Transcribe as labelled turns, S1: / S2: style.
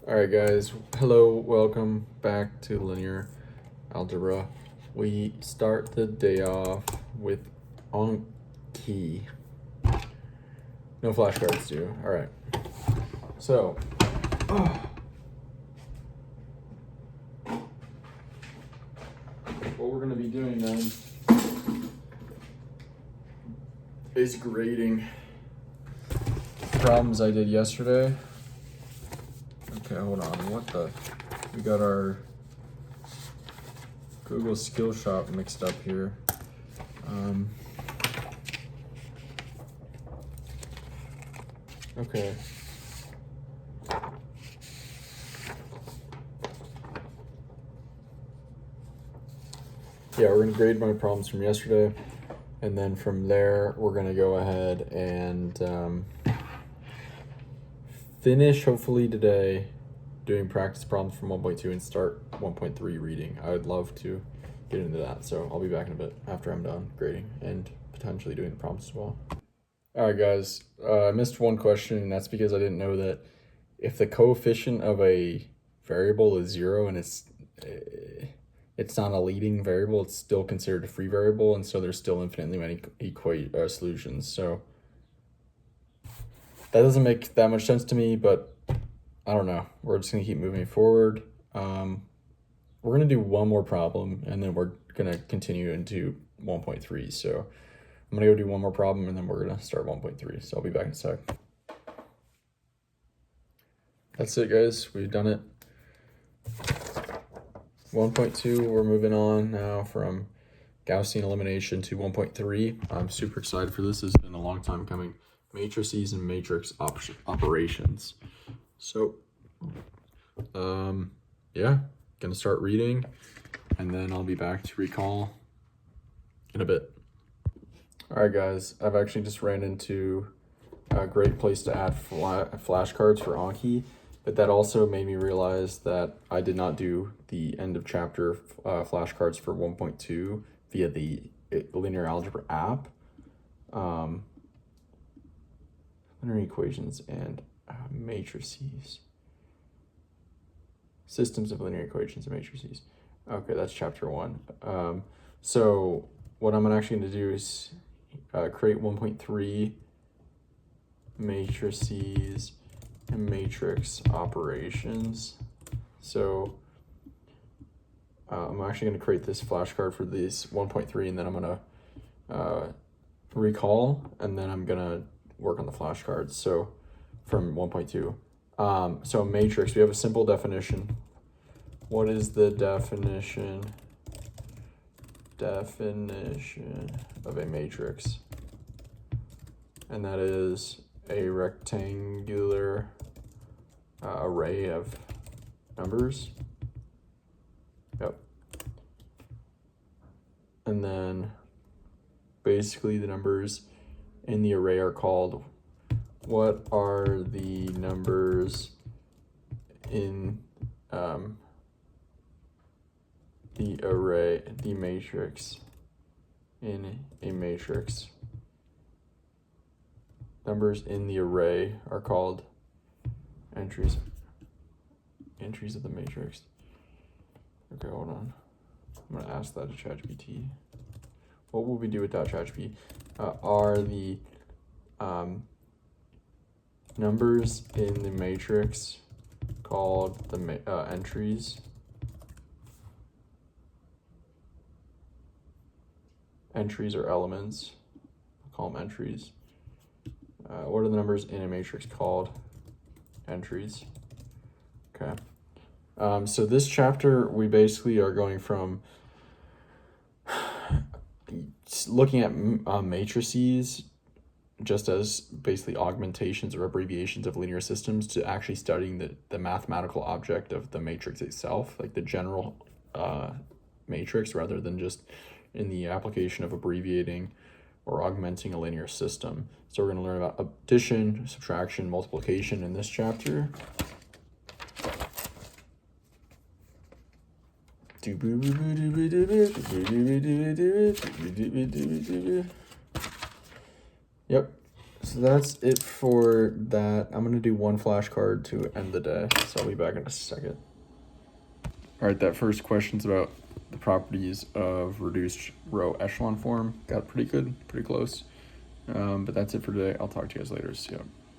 S1: All right, guys. Hello, welcome back to linear algebra. We start the day off with Anki. No flashcards, too. All right. So, what we're going to be doing then is grading problems I did yesterday. Okay, hold on. We got our Google Skillshop mixed up here. Okay. Yeah, we're gonna grade my problems from yesterday, and then from there we're gonna go ahead and finish hopefully today doing practice problems from 1.2 and start 1.3 reading. I would love to get into that, so I'll be back in a bit after I'm done grading and potentially doing the problems as well. All right, guys, I missed one question, and that's because I didn't know that if the coefficient of a variable is 0 and it's not a leading variable, it's still considered a free variable, and so there's still infinitely many solutions. So that doesn't make that much sense to me, but I don't know. We're just gonna keep moving forward. We're gonna do one more problem, and then we're gonna continue into 1.3. So I'm gonna go do one more problem, and then we're gonna start 1.3. So I'll be back in a sec. That's it, guys. We've done it. 1.2, we're moving on now from Gaussian elimination to 1.3. I'm super excited for this. It's been a long time coming. Matrices and matrix operations. So, yeah, gonna start reading, and then I'll be back to recall in a bit. All right, guys, I've actually just ran into a great place to add flashcards for Anki, but that also made me realize that I did not do the end of chapter flashcards for 1.2 via the linear algebra app. Linear equations and matrices. Systems of linear equations and matrices. Okay, that's chapter 1. So what I'm actually going to do is create 1.3 matrices and matrix operations. So I'm actually going to create this flashcard for this 1.3, and then I'm going to recall, and then I'm going to work on the flashcards. So from 1.2. So matrix, we have a simple definition. What is the definition of a matrix? And that is a rectangular array of numbers. Yep. And then basically the numbers in the array are called, what are the numbers in the array, the matrix, in a matrix? Numbers in the array are called entries of the matrix. Okay, hold on. I'm gonna ask that to ChatGPT. What will we do with ChatGPT? Are the numbers in the matrix called the entries? Entries are elements. I'll call them entries. What are the numbers in a matrix called? Entries. Okay. So this chapter, we basically are going from looking at matrices just as basically augmentations or abbreviations of linear systems to actually studying the mathematical object of the matrix itself, like the general matrix, rather than just in the application of abbreviating or augmenting a linear system. So we're going to learn about addition, subtraction, multiplication in this chapter. Yep. So that's it for that. I'm gonna do one flashcard to end the day, so I'll be back in a second. All right, that first question's about the properties of reduced row echelon form. Got pretty good, pretty close. But that's it for today. I'll talk to you guys later. See ya.